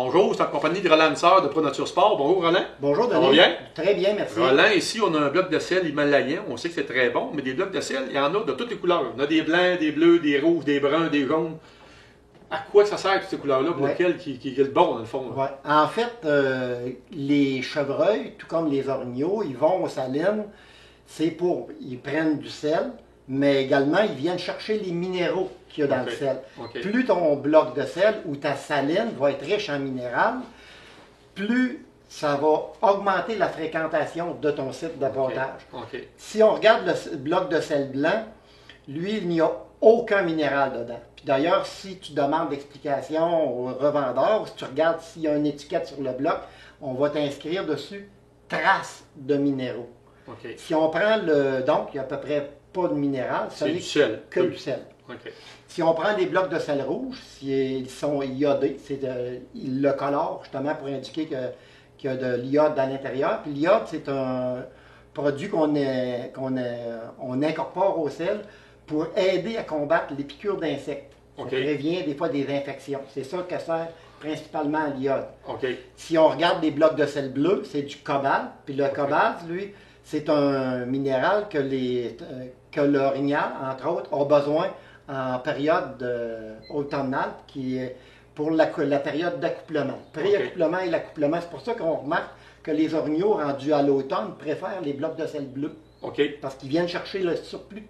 Bonjour, c'est en compagnie de Roland Sœur de Pro Nature Sport. Bonjour Roland. Bonjour Denis. Ça va bien? Très bien, merci. Roland, ici on a un bloc de sel himalayen. On sait que c'est très bon, mais des blocs de sel, il y en a de toutes les couleurs. On a des blancs, des bleus, des rouges, des bruns, des jaunes. À quoi ça sert toutes ces couleurs-là? Pour lequel qui est le bon dans le fond? Ouais. En fait, les chevreuils, tout comme les orignaux, ils vont aux salines. Ils prennent du sel, mais également ils viennent chercher les minéraux qu'il y a dans le sel. Plus ton bloc de sel ou ta saline va être riche en minéral, plus ça va augmenter la fréquentation de ton site d'abattage. Si on regarde le bloc de sel blanc, lui, il n'y a aucun minéral dedans. Puis d'ailleurs, si tu demandes d'explication au revendeur, si tu regardes s'il y a une étiquette sur le bloc, on va t'inscrire dessus traces de minéraux. Si on prend donc, il n'y a à peu près pas de minéral, c'est du sel. Que du sel. Si on prend des blocs de sel rouge, ils sont iodés, ils le colorent justement pour indiquer qu'il y a de l'iode à l'intérieur. Puis l'iode, c'est un produit qu'on incorpore au sel pour aider à combattre les piqûres d'insectes. Ça prévient des fois des infections. C'est ça que sert principalement l'iode. Si on regarde les blocs de sel bleu, c'est du cobalt. Puis le cobalt, lui, c'est un minéral que l'orignal, entre autres, a besoin en période automnale, qui est pour la période d'accouplement. Pré-accouplement et l'accouplement. C'est pour ça qu'on remarque que les orignaux rendus à l'automne préfèrent les blocs de sel bleu. Parce qu'ils viennent chercher le surplus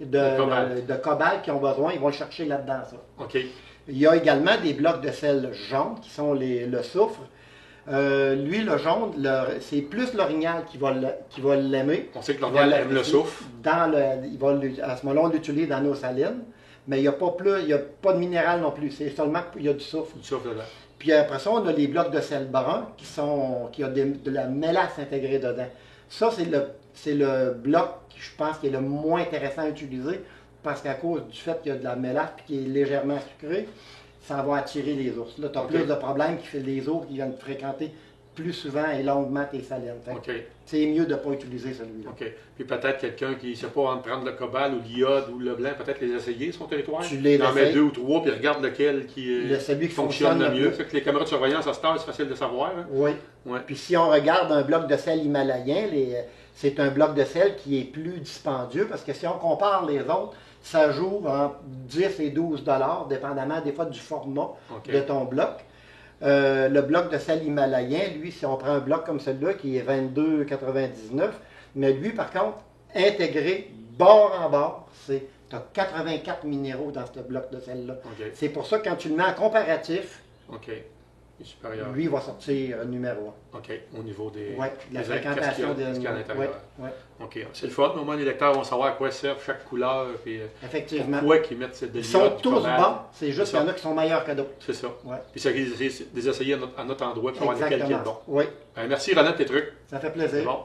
de cobalt qu'ils ont besoin, ils vont le chercher là-dedans. Il y a également des blocs de sel jaune qui sont le soufre. Lui, le jaune, c'est plus l'orignal qui va l'aimer. On sait que l'orignal aime le soufre. À ce moment-là, on l'utilise dans nos salines, mais il n'y a pas de minéral non plus. C'est seulement qu'il y a du soufre. Du soufre dedans. Puis après ça, on a les blocs de sel brun qui ont de la mélasse intégrée dedans. Ça, c'est le bloc qui, je pense, qui est le moins intéressant à utiliser parce qu'à cause du fait qu'il y a de la mélasse et qu'il est légèrement sucré, ça va attirer les ours. Là, tu as plus de problèmes qui fait les ours qui viennent fréquenter plus souvent et longuement tes salines. C'est mieux de ne pas utiliser celui-là. Puis peut-être quelqu'un qui ne sait pas en prendre le cobalt ou l'iode ou le blanc, peut-être les essayer son territoire. Tu les en mets 2 ou 3 puis regarde lequel celui qui fonctionne le mieux. Fait que les caméras de surveillance à cette heure, c'est facile de savoir. Hein? Oui. Puis si on regarde un bloc de sel himalayen, c'est un bloc de sel qui est plus dispendieux parce que si on compare les autres, ça joue entre 10 et 12 $, dépendamment des fois du format de ton bloc. Le bloc de sel himalayen, lui, si on prend un bloc comme celui-là qui est 22,99, mais lui, par contre, intégré bord en bord, tu as 84 minéraux dans ce bloc de sel-là. C'est pour ça que quand tu le mets en comparatif, supérieur. Lui, il va sortir numéro 1. Au niveau des la fréquentation des l'intérieur. C'est le fun. Au moins, les lecteurs vont savoir à quoi servent chaque couleur. Puis, effectivement. Pourquoi ils mettent cette Ils sont tous bons. C'est juste qu'il y en a qui sont meilleurs que d'autres. C'est ça. Puis ça risque de les essayer à notre endroit pour avoir lequel qui est bon. Merci Roland de tes trucs. Ça fait plaisir. Bon.